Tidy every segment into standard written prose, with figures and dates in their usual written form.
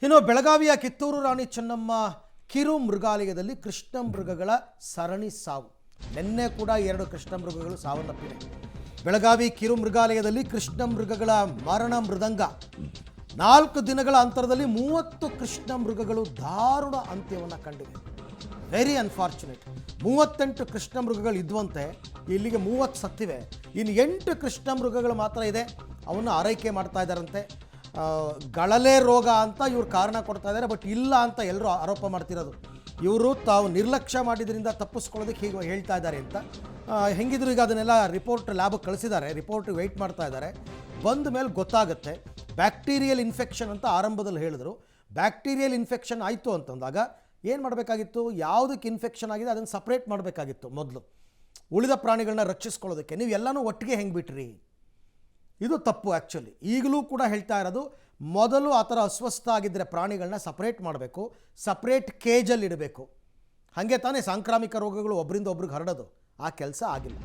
ಇನ್ನು ಬೆಳಗಾವಿಯ ಕಿತ್ತೂರು ರಾಣಿ ಚೆನ್ನಮ್ಮ ಕಿರು ಮೃಗಾಲಯದಲ್ಲಿ ಕೃಷ್ಣ ಮೃಗಗಳ ಸರಣಿ ಸಾವು. ನಿನ್ನೆ ಕೂಡ 2 ಕೃಷ್ಣ ಮೃಗಗಳು ಸಾವನ್ನಪ್ಪಿವೆ. ಬೆಳಗಾವಿ ಕಿರು ಮೃಗಾಲಯದಲ್ಲಿ ಕೃಷ್ಣ ಮೃಗಗಳ ಮರಣ ಮೃದಂಗ. 4 ದಿನಗಳ ಅಂತರದಲ್ಲಿ 30 ಕೃಷ್ಣ ಮೃಗಗಳು ದಾರುಣ ಅಂತ್ಯವನ್ನು ಕಂಡಿವೆ. Very unfortunate. 38 ಕೃಷ್ಣ ಮೃಗಗಳು ಇದ್ವಂತೆ, ಇಲ್ಲಿಗೆ 30 ಸತ್ತಿವೆ. ಇನ್ನು 8 ಕೃಷ್ಣ ಮೃಗಗಳು ಮಾತ್ರ ಇದೆ. ಅವನ್ನು ಆರೈಕೆ ಮಾಡ್ತಾ ಇದ್ದಾರಂತೆ. ಗಳಲೆ ರೋಗ ಅಂತ ಇವರು ಕಾರಣ ಕೊಡ್ತಾ ಇದ್ದಾರೆ, ಬಟ್ ಇಲ್ಲ ಅಂತ ಎಲ್ಲರೂ ಆರೋಪ ಮಾಡ್ತಿರೋದು. ಇವರು ತಾವು ನಿರ್ಲಕ್ಷ್ಯ ಮಾಡಿದ್ರಿಂದ ತಪ್ಪಿಸ್ಕೊಳ್ಳೋದಕ್ಕೆ ಹೀಗೆ ಹೇಳ್ತಾ ಇದ್ದಾರೆ ಅಂತ. ಹೆಂಗಿದ್ರು ಈಗ ಅದನ್ನೆಲ್ಲ ರಿಪೋರ್ಟ್ ಲ್ಯಾಬ್ಗೆ ಕಳಿಸಿದ್ದಾರೆ, ರಿಪೋರ್ಟ್ ವೆಯ್ಟ್ ಮಾಡ್ತಾ ಇದ್ದಾರೆ. ಬಂದ ಮೇಲೆ ಗೊತ್ತಾಗುತ್ತೆ. ಬ್ಯಾಕ್ಟೀರಿಯಲ್ ಇನ್ಫೆಕ್ಷನ್ ಅಂತ ಆರಂಭದಲ್ಲಿ ಹೇಳಿದ್ರು. ಬ್ಯಾಕ್ಟೀರಿಯಲ್ ಇನ್ಫೆಕ್ಷನ್ ಆಯಿತು ಅಂತಂದಾಗ ಏನು ಮಾಡಬೇಕಾಗಿತ್ತು, ಯಾವುದಕ್ಕೆ ಇನ್ಫೆಕ್ಷನ್ ಆಗಿದೆ ಅದನ್ನು ಸಪ್ರೇಟ್ ಮಾಡಬೇಕಾಗಿತ್ತು ಮೊದಲು, ಉಳಿದ ಪ್ರಾಣಿಗಳನ್ನ ರಕ್ಷಿಸ್ಕೊಳ್ಳೋದಕ್ಕೆ. ನೀವು ಎಲ್ಲನೂ ಒಟ್ಟಿಗೆ ಹೆಂಗೆ ಬಿಟ್ರಿ? ಇದು ತಪ್ಪು. ಆ್ಯಕ್ಚುಲಿ ಈಗಲೂ ಕೂಡ ಹೇಳ್ತಾ ಇರೋದು, ಮೊದಲು ಆ ಥರ ಅಸ್ವಸ್ಥ ಆಗಿದ್ದರೆ ಪ್ರಾಣಿಗಳನ್ನ ಸಪ್ರೇಟ್ ಮಾಡಬೇಕು, ಸಪ್ರೇಟ್ ಕೇಜಲ್ಲಿ ಇಡಬೇಕು. ಹಾಗೆ ತಾನೇ ಸಾಂಕ್ರಾಮಿಕ ರೋಗಗಳು ಒಬ್ಬರಿಂದ ಒಬ್ರಿಗೆ ಹರಡೋದು. ಆ ಕೆಲಸ ಆಗಿಲ್ಲ.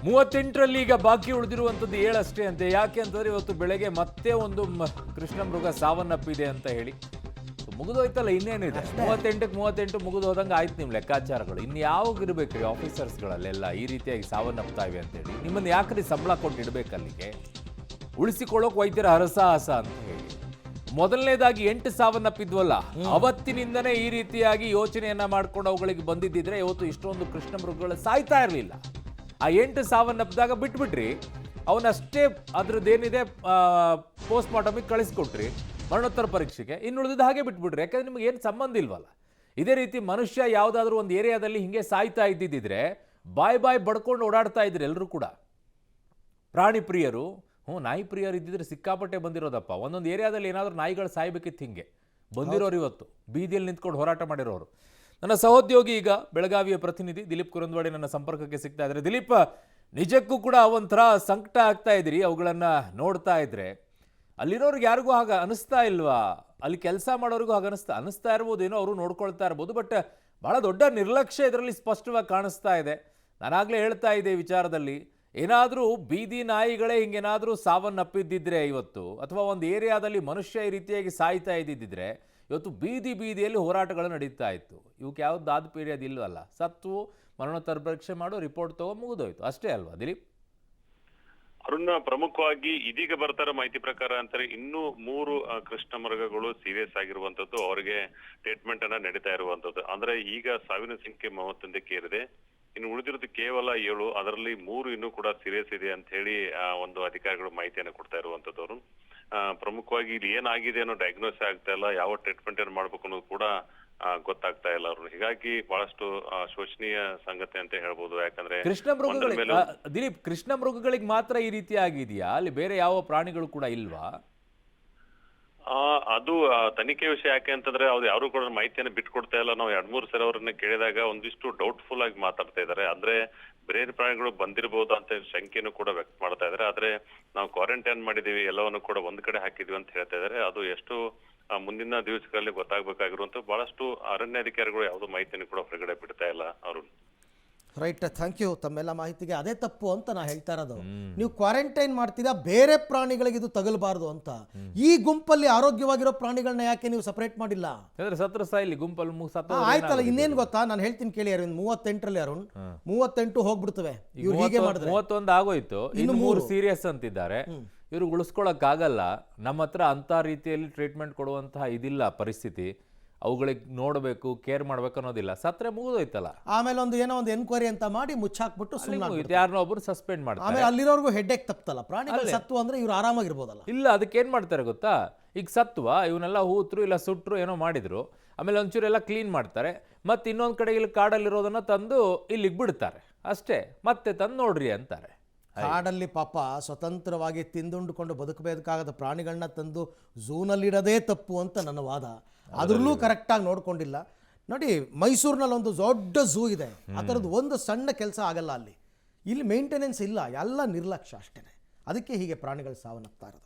ಮೂವತ್ತೆಂಟರಲ್ಲಿ ಈಗ ಬಾಕಿ ಉಳಿದಿರುವಂಥದ್ದು 7 ಅಷ್ಟೇ ಅಂತೆ. ಯಾಕೆ ಅಂತಂದ್ರೆ ಇವತ್ತು ಬೆಳಗ್ಗೆ ಮತ್ತೆ ಒಂದು ಕೃಷ್ಣ ಮೃಗ ಸಾವನ್ನಪ್ಪಿದೆ ಅಂತ ಹೇಳಿ ಮುಗಿದೋಯ್ತಲ್ಲ. ಇನ್ನೇನಿದೆ, 38 ಮುಗಿದು ಹೋದಂಗೆ ಆಯ್ತು ನಿಮ್ಮ ಲೆಕ್ಕಾಚಾರಗಳು. ಇನ್ನು ಯಾವಾಗ ಇರಬೇಕ್ರಿ ಆಫೀಸರ್ಸ್ಗಳಲ್ಲೆಲ್ಲ ಈ ರೀತಿಯಾಗಿ ಸಾವನ್ನಪ್ತಾ ಇವೆ ಅಂತೇಳಿ? ನಿಮ್ಮನ್ನು ಯಾಕ್ರಿ ಸಂಬಳ ಕೊಟ್ಟು ಇಡಬೇಕು ಅಲ್ಲಿಗೆ? ಉಳಿಸಿಕೊಳ್ಳೋಕೆ ವೈದ್ಯರ ಹರಸಾಹಸ ಅಂತ ಹೇಳಿ. ಮೊದಲನೇದಾಗಿ 8 ಸಾವನ್ನಪ್ಪಿದ್ವಲ್ಲ, ಅವತ್ತಿನಿಂದನೇ ಈ ರೀತಿಯಾಗಿ ಯೋಚನೆಯನ್ನ ಮಾಡ್ಕೊಂಡು ಅವುಗಳಿಗೆ ಬಂದಿದ್ದಿದ್ರೆ ಇವತ್ತು ಇಷ್ಟೊಂದು ಕೃಷ್ಣ ಮೃಗಗಳು ಸಾಯ್ತಾ ಇರಲಿಲ್ಲ. ಆ 8 ಸಾವನ್ನಪ್ಪಿದಾಗ ಬಿಟ್ಬಿಟ್ರಿ, ಅವನಷ್ಟೇ ಅದ್ರದ್ದೇನಿದೆ ಪೋಸ್ಟ್ ಮಾರ್ಟಮಿಗೆ ಕಳಿಸ್ಕೊಟ್ರಿ ಮರಣೋತ್ತರ ಪರೀಕ್ಷೆಗೆ. ಇನ್ನುಳಿದ ಹಾಗೆ ಬಿಟ್ಬಿಟ್ರಿ, ಯಾಕಂದ್ರೆ ನಿಮ್ಗೆ ಏನು ಸಂಬಂಧ ಇಲ್ವಲ್ಲ. ಇದೇ ರೀತಿ ಮನುಷ್ಯ ಯಾವುದಾದ್ರೂ ಒಂದು ಏರಿಯಾದಲ್ಲಿ ಹಿಂಗೆ ಸಾಯ್ತಾ ಇದ್ದಿದ್ದಿದ್ರೆ ಬಾಯ್ ಬಡ್ಕೊಂಡು ಓಡಾಡ್ತಾ ಇದ್ರಿ ಎಲ್ಲರೂ ಕೂಡ. ಪ್ರಾಣಿ ಪ್ರಿಯರು, ನಾಯಿ ಪ್ರಿಯರು ಇದ್ದಿದ್ರೆ ಸಿಕ್ಕಾಪಟ್ಟೆ ಬಂದಿರೋದಪ್ಪ. ಒಂದೊಂದು ಏರಿಯಾದಲ್ಲಿ ಏನಾದರೂ ನಾಯಿಗಳು ಸಾಯ್ಬೇಕಿತ್ತು, ಹಿಂಗೆ ಬಂದಿರೋರು ಇವತ್ತು ಬೀದಿಯಲ್ಲಿ ನಿಂತ್ಕೊಂಡು ಹೋರಾಟ ಮಾಡಿರೋರು. ನನ್ನ ಸಹೋದ್ಯೋಗಿ ಈಗ ಬೆಳಗಾವಿಯ ಪ್ರತಿನಿಧಿ ದಿಲೀಪ್ ಕುರಂದ್ವಾಡಿ ನನ್ನ ಸಂಪರ್ಕಕ್ಕೆ ಸಿಗ್ತಾ ಇದ್ದಾರೆ. ದಿಲೀಪ್, ನಿಜಕ್ಕೂ ಕೂಡ ಒಂಥರ ಸಂಕಟ ಆಗ್ತಾ ಇದ್ರಿ ಅವುಗಳನ್ನು ನೋಡ್ತಾ ಇದ್ರೆ? ಅಲ್ಲಿರೋರಿಗೆ ಯಾರಿಗೂ ಹಾಗೆ ಅನಿಸ್ತಾ ಇಲ್ವಾ? ಅಲ್ಲಿ ಕೆಲಸ ಮಾಡೋರಿಗೂ ಹಾಗೆ ಅನಿಸ್ತಾ ಇರ್ಬೋದು, ಏನೋ ಅವರು ನೋಡ್ಕೊಳ್ತಾ ಇರ್ಬೋದು, ಬಟ್ ಬಹಳ ದೊಡ್ಡ ನಿರ್ಲಕ್ಷ್ಯ ಇದರಲ್ಲಿ ಸ್ಪಷ್ಟವಾಗಿ ಕಾಣಿಸ್ತಾ ಇದೆ. ನಾನಾಗಲೇ ಹೇಳ್ತಾ ಇದ್ದೆ ವಿಚಾರದಲ್ಲಿ, ಏನಾದರೂ ಬೀದಿ ನಾಯಿಗಳೇ ಹಿಂಗೇನಾದರೂ ಸಾವನ್ನಪ್ಪಿದ್ದಿದ್ರೆ ಇವತ್ತು, ಅಥವಾ ಒಂದು ಏರಿಯಾದಲ್ಲಿ ಮನುಷ್ಯ ಈ ರೀತಿಯಾಗಿ ಸಾಯ್ತಾ ಇದ್ದಿದ್ದಿದ್ರೆ ಇವತ್ತು ಬೀದಿಯಲ್ಲಿ ಹೋರಾಟಗಳು ನಡೀತಾ ಇತ್ತು. ಇವಕ್ಕೆ ಯಾವ್ದು ದಾದ ಪೀರಿಯಡ್ ಇಲ್ವಲ್ಲ. ಸತ್ತು ಮರಣೋತ್ತರ ಪರೀಕ್ಷೆ ಮಾಡೋ ರಿಪೋರ್ಟ್ ತಗೋ ಮುಗಿದೋಯ್ತು ಅಷ್ಟೇ ಅಲ್ವಾ ದಿಲೀಪ್? ಅರುಣ, ಪ್ರಮುಖವಾಗಿ ಇದೀಗ ಬರ್ತಾರ ಮಾಹಿತಿ ಪ್ರಕಾರ ಅಂತಾರೆ ಇನ್ನೂ 3 ಕೃಷ್ಣ ಮೃಗಗಳು ಸೀರಿಯಸ್ ಆಗಿರುವಂತದ್ದು, ಅವರಿಗೆ ಟ್ರೀಟ್ಮೆಂಟ್ ಅನ್ನ ನಡೀತಾ ಇರುವಂತದ್ದು. ಅಂದ್ರೆ ಈಗ ಸಾವಿನ ಸಂಖ್ಯೆ 31ಕ್ಕೆ ಏರಿದೆ. ಇನ್ನು ಉಳಿದಿರೋದು ಕೇವಲ 7, ಅದರಲ್ಲಿ 3 ಇನ್ನೂ ಕೂಡ ಸೀರಿಯಸ್ ಇದೆ ಅಂತ ಹೇಳಿ ಒಂದು ಅಧಿಕಾರಿಗಳು ಮಾಹಿತಿಯನ್ನು ಕೊಡ್ತಾ ಇರುವಂತದ್ದವರು. ಪ್ರಮುಖವಾಗಿ ಇಲ್ಲಿ ಏನಾಗಿದೆ ಅನ್ನೋ ಡಯಾಗ್ನೋಸ್ ಆಗ್ತಾ ಇಲ್ಲ, ಯಾವ ಟ್ರೀಟ್ಮೆಂಟ್ ಏನ್ ಮಾಡ್ಬೇಕು ಅನ್ನೋದು ಕೂಡ ಗೊತ್ತಾಗ್ತಾ ಇಲ್ಲ ಅವರು. ಹೀಗಾಗಿ ಬಹಳಷ್ಟು ಶೋಚನೀಯ ಸಂಗತಿ ಅಂತ ಹೇಳ್ಬೋದು. ಯಾಕಂದ್ರೆ ಕೃಷ್ಣ ಮೃಗಗಳಿಗೆ ದಿಲೀಪ್, ಕೃಷ್ಣ ಮೃಗಗಳಿಗೆ ಮಾತ್ರ ಈ ರೀತಿ ಆಗಿದೆಯಾ? ಅಲ್ಲಿ ಬೇರೆ ಯಾವ ಪ್ರಾಣಿಗಳು ಕೂಡ ಇಲ್ವಾ? ಅದು ತನಿಖೆ ವಿಷಯ. ಯಾಕೆ ಅಂತಂದ್ರೆ ಅವ್ರು ಯಾರು ಕೂಡ ಮಾಹಿತಿಯನ್ನು ಬಿಟ್ಕೊಡ್ತಾ ಇಲ್ಲ. ನಾವು 2-3 ಸಲ ಅವರನ್ನ ಕೇಳಿದಾಗ ಒಂದಿಷ್ಟು ಡೌಟ್ಫುಲ್ ಆಗಿ ಮಾತಾಡ್ತಾ ಇದ್ದಾರೆ. ಅಂದ್ರೆ ಬೇರೆ ಪ್ರಾಣಿಗಳು ಬಂದಿರಬಹುದು ಅಂತ ಶಂಕೆಯನ್ನು ಕೂಡ ವ್ಯಕ್ತ ಮಾಡ್ತಾ ಇದ್ದಾರೆ. ಆದ್ರೆ ನಾವು ಕ್ವಾರಂಟೈನ್ ಮಾಡಿದೀವಿ, ಎಲ್ಲವನ್ನು ಕೂಡ ಒಂದ್ ಕಡೆ ಹಾಕಿದ್ವಿ ಅಂತ ಹೇಳ್ತಾ ಇದ್ದಾರೆ. ಅದು ಎಷ್ಟು ಮುಂದಿನ ದಿವಸಗಳಲ್ಲಿ ಗೊತ್ತಾಗಬೇಕಾಗಿರುವಂತ ಬಹಳಷ್ಟು ಅರಣ್ಯಾಧಿಕಾರಿಗಳು ಯಾವುದೋ ಮಾಹಿತಿಯನ್ನು ಕೂಡ ಹೊರಗಡೆ ಬಿಡ್ತಾ ಇಲ್ಲ ಅವರು. ರೈಟ್, ಥ್ಯಾಂಕ್ ಯು ತಮ್ಮೆಲ್ಲ ಮಾಹಿತಿಗೆ. ಅದೇ ತಪ್ಪು ಅಂತ ನಾ ಹೇಳ್ತಾ ಇರೋದು. ನೀವು ಕ್ವಾರಂಟೈನ್ ಮಾಡ್ತೀರಾ, ಬೇರೆ ಪ್ರಾಣಿಗಳಿಗೆ ಇದು ತಗಲಬಾರ್ದು ಅಂತ. ಈ ಗುಂಪಲ್ಲಿ ಆರೋಗ್ಯವಾಗಿರೋ ಪ್ರಾಣಿಗಳನ್ನ ಯಾಕೆ ನೀವು ಸಪರೇಟ್ ಮಾಡಿಲ್ಲ? ಸತ್ರ ಸಾಯಿಲಿ ಗುಂಪಲ್ಲಿ ಆಯ್ತಲ್ಲ, ಇನ್ನೇನು ಗೊತ್ತಾ, ನಾನು ಹೇಳ್ತೀನಿ ಕೇಳಿ. ಅರುಣ್ 38ರಲ್ಲಿ ಅರುಣ್ 38 ಹೋಗ್ಬಿಡ್ತವೆ. ಇವ್ರು ಹೀಗೆ ಮಾಡಿದ್ರೆ 31 ಆಗೋಯ್ತು, ಇನ್ನು 3 ಸೀರಿಯಸ್ ಅಂತಿದ್ದಾರೆ. ಇವ್ರು ಉಳಿಸ್ಕೊಳಕ್ ಆಗಲ್ಲ. ನಮ್ಮ ಹತ್ರ ಅಂತ ರೀತಿಯಲ್ಲಿ ಟ್ರೀಟ್ಮೆಂಟ್ ಕೊಡುವಂತಹ ಇದಿಲ್ಲ ಪರಿಸ್ಥಿತಿ. ಅವುಗಳಿಗೆ ನೋಡಬೇಕು, ಕೇರ್ ಮಾಡ್ಬೇಕು ಅನ್ನೋದಿಲ್ಲ. ಸತ್ರೆ ಮುಗಿದೋಯ್ತಲ್ಲ. ಆಮೇಲೆ ಏನೋ ಒಂದು ಎನ್ಕ್ವೈರಿ ಅಂತ ಮಾಡಿ ಮುಚ್ಚಾಕ್ಬಿಟ್ಟು ಯಾರನ್ನೋ ಒಬ್ರು ಸಸ್ಪೆಂಡ್ ಮಾಡ್ತಾರೆ. ಆಮೇಲೆ ಅಲ್ಲಿರೋರ್ಗು ಹೆಡ್ಡೇಕ್ ತಪ್ಪಲ್ಲ. ಪ್ರಾಣಿಗಳು ಸತ್ವ ಅಂದ್ರೆ ಇವ್ರು ಆರಾಮಾಗಿರ್ಬೋದಲ್ಲ. ಇಲ್ಲ, ಅದಕ್ಕೆ ಏನ್ ಮಾಡ್ತಾರೆ ಗೊತ್ತಾ, ಈಗ ಸತ್ವ ಇವನ್ನೆಲ್ಲ ಹೂತ್ರು ಇಲ್ಲ ಸುಟ್ರು ಏನೋ ಮಾಡಿದ್ರು, ಆಮೇಲೆ ಒಂಚೂರೆಲ್ಲ ಕ್ಲೀನ್ ಮಾಡ್ತಾರೆ, ಮತ್ತೆ ಇನ್ನೊಂದ್ ಕಡೆ ಇಲ್ಲಿ ಕಾಡಲ್ಲಿರೋದನ್ನ ತಂದು ಇಲ್ಲಿಗೆ ಬಿಡ್ತಾರೆ ಅಷ್ಟೇ. ಮತ್ತೆ ತಂದು ನೋಡ್ರಿ ಅಂತಾರೆ. ಕಾಡಲ್ಲಿ ಪಾಪ ಸ್ವತಂತ್ರವಾಗಿ ತಿಂದುಂಡುಕೊಂಡು ಬದುಕಬೇಕಾದ ಪ್ರಾಣಿಗಳನ್ನ ತಂದು ಝೂನಲ್ಲಿಡೋದೇ ತಪ್ಪು ಅಂತ ನನ್ನ ವಾದ. ಅದ್ರಲ್ಲೂ ಕರೆಕ್ಟಾಗಿ ನೋಡ್ಕೊಂಡಿಲ್ಲ. ನೋಡಿ, ಮೈಸೂರಿನಲ್ಲಿ ಒಂದು ದೊಡ್ಡ ಝೂ ಇದೆ, ಆ ಥರದ್ದು ಒಂದು ಸಣ್ಣ ಕೆಲಸ ಆಗಲ್ಲ ಅಲ್ಲಿ. ಇಲ್ಲಿ ಮೇಂಟೆನೆನ್ಸ್ ಇಲ್ಲ, ಎಲ್ಲ ನಿರ್ಲಕ್ಷ್ಯ ಅಷ್ಟೇ. ಅದಕ್ಕೆ ಹೀಗೆ ಪ್ರಾಣಿಗಳು ಸಾವನ್ನಪ್ತಾ ಇರೋದು.